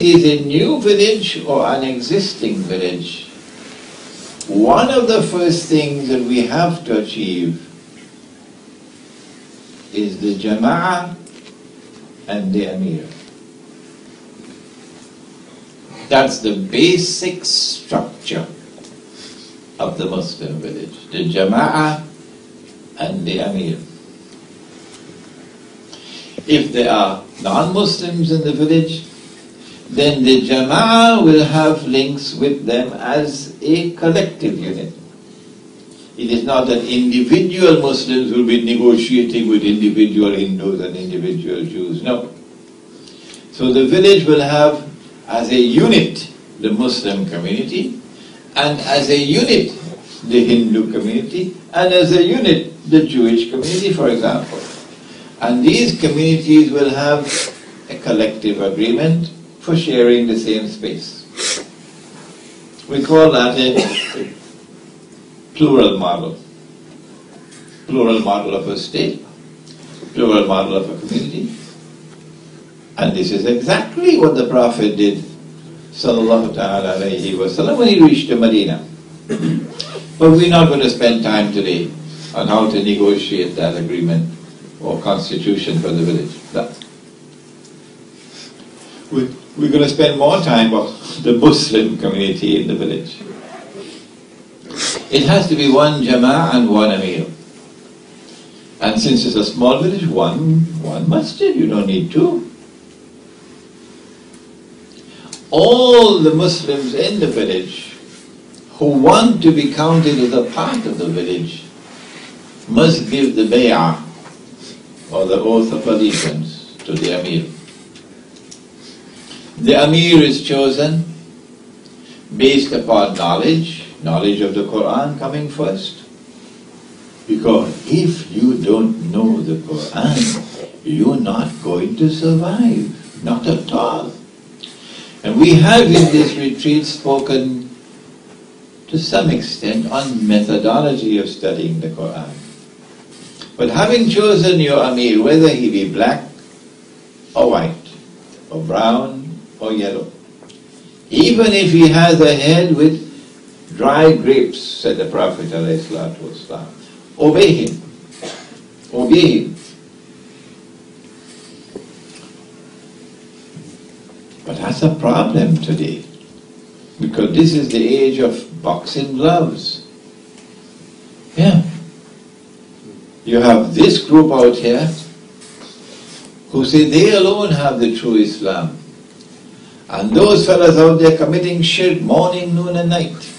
is a new village or an existing village, one of the first things that we have to achieve is the jama'ah and the amir. That's the basic structure of the Muslim village, the jama'ah and the amir. If there are non-Muslims in the village, then the jama'ah will have links with them as a collective unit. It is not that individual Muslims will be negotiating with individual Hindus and individual Jews, no. So the village will have as a unit the Muslim community, and as a unit the Hindu community, and as a unit the Jewish community, for example. And these communities will have a collective agreement for sharing the same space. We call that a plural model. Plural model of a state, plural model of a community. And this is exactly what the Prophet did, sallallahu ta'ala alayhi wa sallam, when he reached Medina. But we're not going to spend time today on how to negotiate that agreement or constitution for the village. We're going to spend more time on the Muslim community in the village. It has to be one jama'ah and one amir. And since it's a small village, one masjid, you don't need two. All the Muslims in the village who want to be counted as a part of the village must give the bay'ah, or the oath of allegiance, to the amir. The amir is chosen based upon knowledge of the Quran coming first. Because if you don't know the Quran, you're not going to survive, not at all. And we have in this retreat spoken to some extent on methodology of studying the Quran. But having chosen your amir, whether he be black or white, or brown or yellow, even if he has a head with dry grapes, said the Prophet ﷺ, obey him. Obey him. But that's a problem today, because this is the age of boxing gloves. Yeah. You have this group out here who say they alone have the true Islam. And those fellas out there committing shirk morning, noon and night.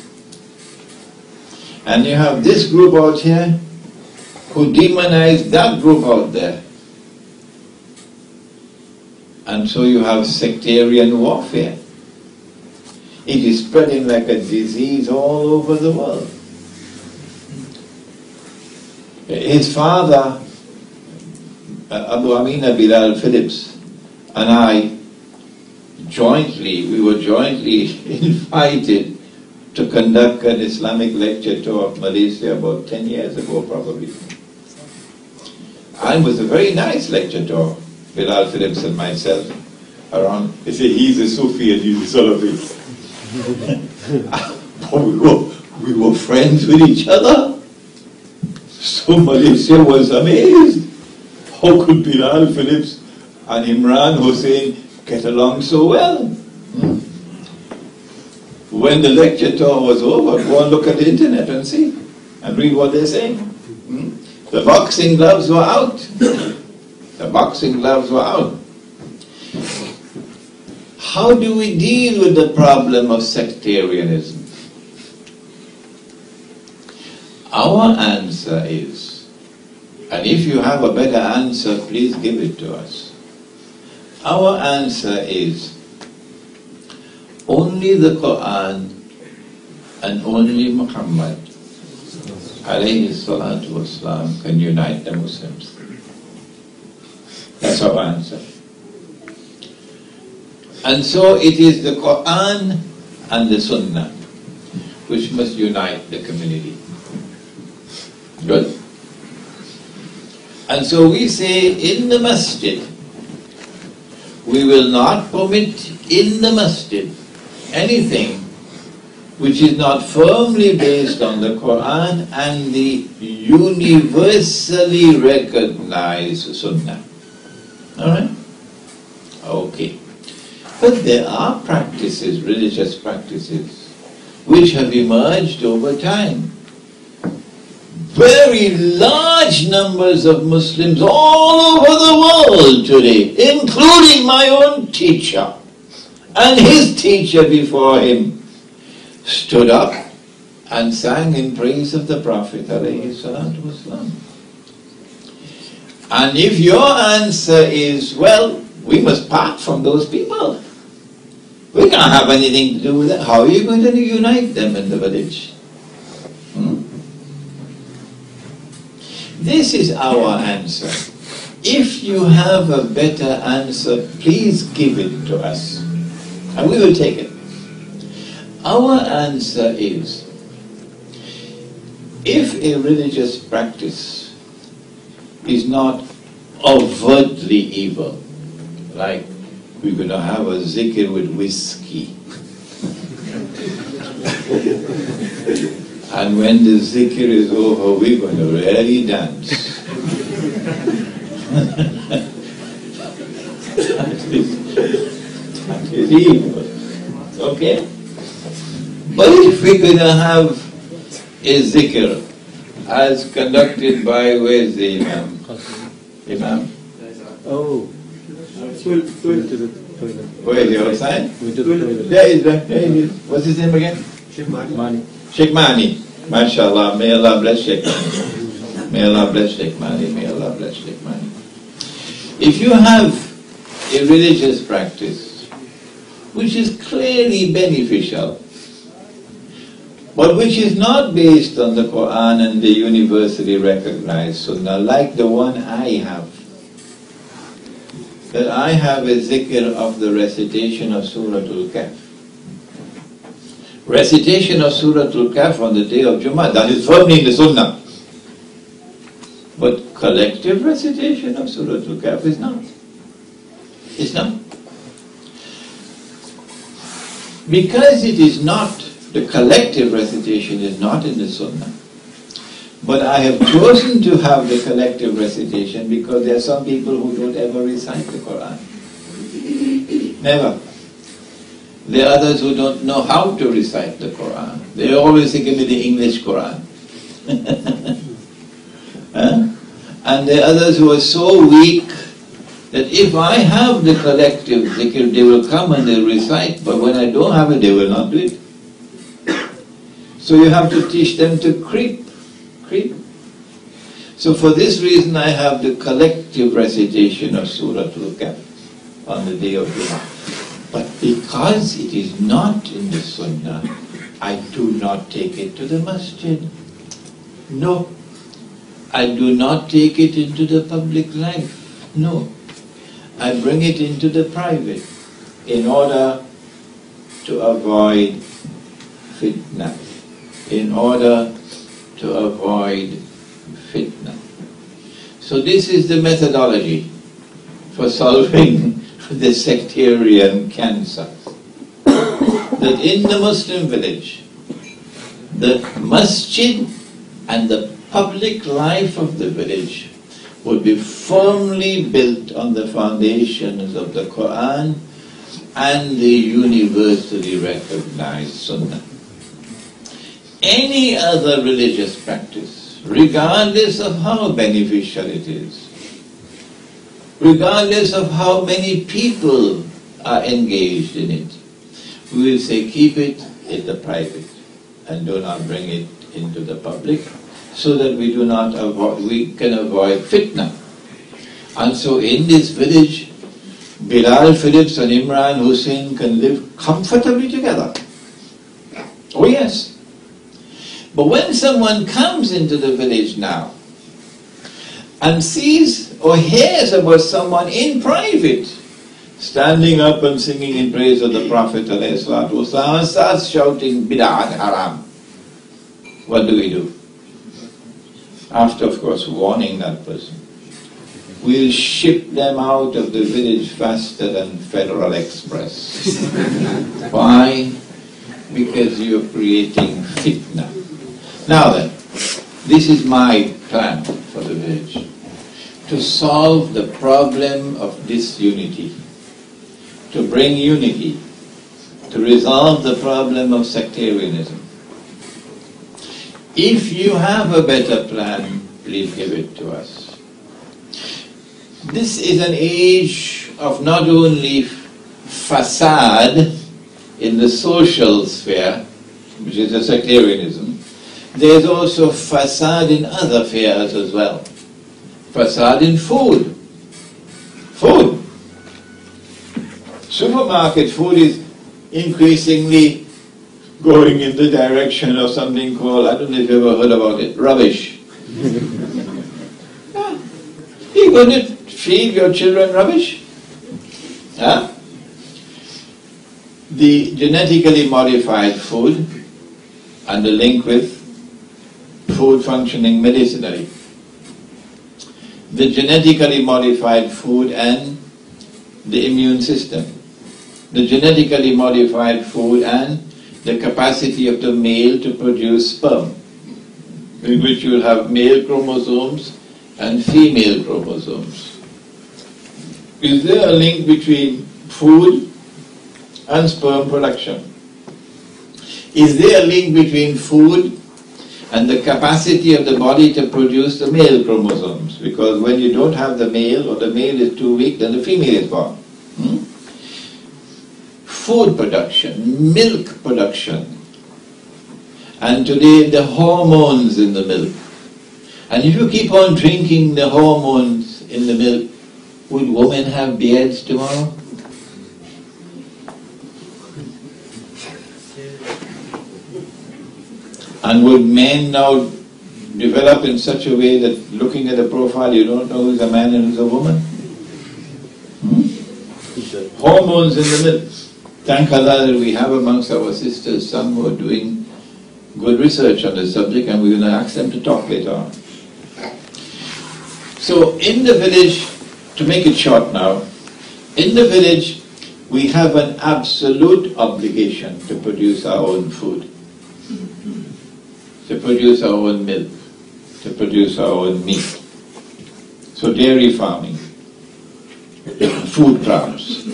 And you have this group out here who demonize that group out there. And so you have sectarian warfare. It is spreading like a disease all over the world. His father, Abu Amina Bilal Phillips, and I we were jointly invited to conduct an Islamic lecture tour of Malaysia about 10 years ago probably. And it was a very nice lecture tour, Bilal Phillips and myself, around. They say he's a Sufi and he's a Salafi. we were friends with each other. So Malaysia was amazed. How could Bilal Phillips and Imran Hosein get along so well? When the lecture tour was over, go and look at the internet and see, and read what they're saying. The boxing gloves were out. The boxing gloves were out. How do we deal with the problem of sectarianism? Our answer is, and if you have a better answer, please give it to us. Our answer is, only the Quran and only Muhammad alayhi salatu wasalam can unite the Muslims. That's our answer. And so it is the Quran and the Sunnah which must unite the community. Good. And so we say in the masjid, we will not permit in the masjid anything which is not firmly based on the Quran and the universally recognized Sunnah. Alright? Okay. But there are practices, religious practices, which have emerged over time. Very large numbers of Muslims all over the world today, including my own teacher and his teacher before him, stood up and sang in praise of the Prophet ﷺ. And if your answer is, well, we must part from those people, we can't have anything to do with that, how are you going to unite them in the village? This is our answer. If you have a better answer, please give it to us, and we will take it. Our answer is, if a religious practice is not overtly evil, like we're going to have a zikr with whiskey, and when the zikr is over, we're going to really dance. That is evil. Okay? But if we're going to have a zikr as conducted by, where's the Imam? Imam? Oh. Where is he outside? There he is. What's his name again? Sheikh Mani. Sheikh Mani. MashaAllah. May Allah bless Sheikh Mani. May Allah bless Sheikh Mani. May Allah bless Sheikh Mani. If you have a religious practice which is clearly beneficial, but which is not based on the Quran and the universally recognized Sunnah, like the one I have, that I have a zikr of the recitation of Surah Al-Kahf. Recitation of Surah Al-Kahf on the day of Jummah, that is firmly in the Sunnah. But collective recitation of Surah Al-Kahf is not. It's not. Because it is not, the collective recitation is not in the Sunnah. But I have chosen to have the collective recitation because there are some people who don't ever recite the Quran. Never. There are others who don't know how to recite the Quran. They always think of the English Quran. And there are others who are so weak that if I have the collective zikr, they will come and they will recite, but when I don't have it, they will not do it. So you have to teach them to creep. So for this reason I have the collective recitation of Surah Al-Kahf on the day of Jummah. But because it is not in the Sunnah, I do not take it to the masjid. No. I do not take it into the public life. No. I bring it into the private in order to avoid fitna. In order to avoid fitna. So this is the methodology for solving the sectarian cancer. That in the Muslim village, the masjid and the public life of the village would be firmly built on the foundations of the Quran and the universally recognized Sunnah. Any other religious practice, regardless of how beneficial it is, regardless of how many people are engaged in it, we will say keep it in the private and do not bring it into the public, so that we can avoid fitna. And so in this village, Bilal Phillips and Imran Hosein can live comfortably together. Oh yes. But when someone comes into the village now and sees or hears about someone in private standing up and singing in praise of the Prophet ﷺ and starts shouting bid'ah and haram, what do we do? After, of course, warning that person. we'll ship them out of the village faster than Federal Express. Why? Because you're creating fitna. Now then, this is my plan for the village. To solve the problem of disunity, to bring unity, to resolve the problem of sectarianism. If you have a better plan, please give it to us. This is an age of not only facade in the social sphere, which is a sectarianism, there's also facade in other spheres as well. Facade in food. Food. Supermarket food is increasingly going in the direction of something called, I don't know if you've ever heard about it, rubbish. Yeah. You're going to feed your children rubbish? Huh? The genetically modified food and the link with food functioning medicinally. The genetically modified food and the immune system. The genetically modified food and the capacity of the male to produce sperm, in which you will have male chromosomes and female chromosomes. Is there a link between food and sperm production? Is there a link between food and the capacity of the body to produce the male chromosomes? Because when you don't have the male, or the male is too weak, then the female is born. Food production, milk production, and today the hormones in the milk. And if you keep on drinking the hormones in the milk, would women have beards tomorrow? And would men now develop in such a way that looking at a profile you don't know who's a man and who's a woman? Hormones in the milk. Thank Allah that we have amongst our sisters some who are doing good research on the subject, and we're going to ask them to talk later on. So in the village, to make it short now, in the village we have an absolute obligation to produce our own food, to produce our own milk, to produce our own meat. So dairy farming, food crops,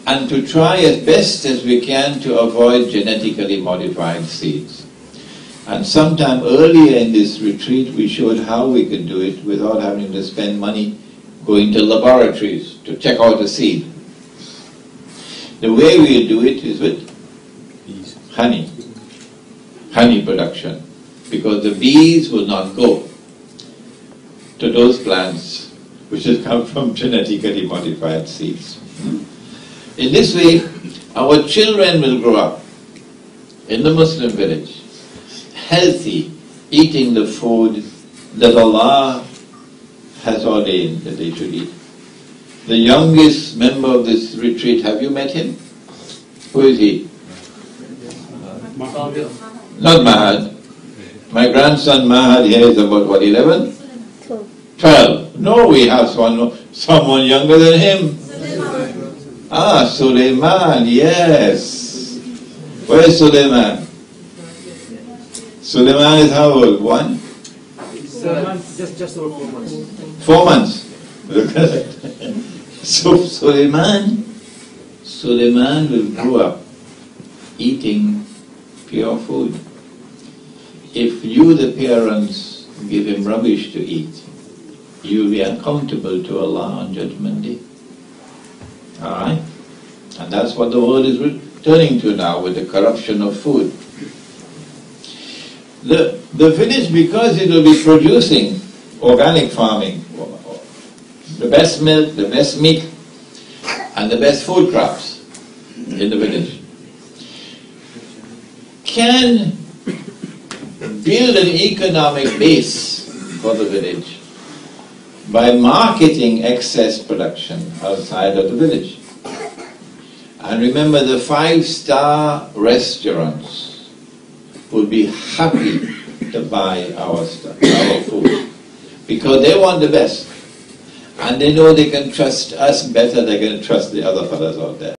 and to try as best as we can to avoid genetically modified seeds. And sometime earlier in this retreat we showed how we could do it without having to spend money going to laboratories to check out the seed. The way we do it is with honey, honey production, because the bees will not go to those plants which have come from genetically modified seeds. In this way, our children will grow up in the Muslim village, healthy, eating the food that Allah has ordained that they should eat. The youngest member of this retreat, have you met him? Who is he? Not Mahad. My grandson Mahad here is about what, 11? 12. No, we have someone younger than him. Ah, Suleiman, yes. Where is Suleiman? Suleiman is how old? 1? Just over 4 months. 4 months. Look at it. So Suleiman will grow up eating pure food. If you, the parents, give him rubbish to eat, you will be accountable to Allah on Judgment Day. Alright? And that's what the world is returning to now with the corruption of food. The village, because it will be producing organic farming, the best milk, the best meat, and the best food crops in the village, can build an economic base for the village by marketing excess production outside of the village. And remember, the 5-star restaurants would be happy to buy our stuff, our food, because they want the best. And they know they can trust us better than they can trust the other fellows out there.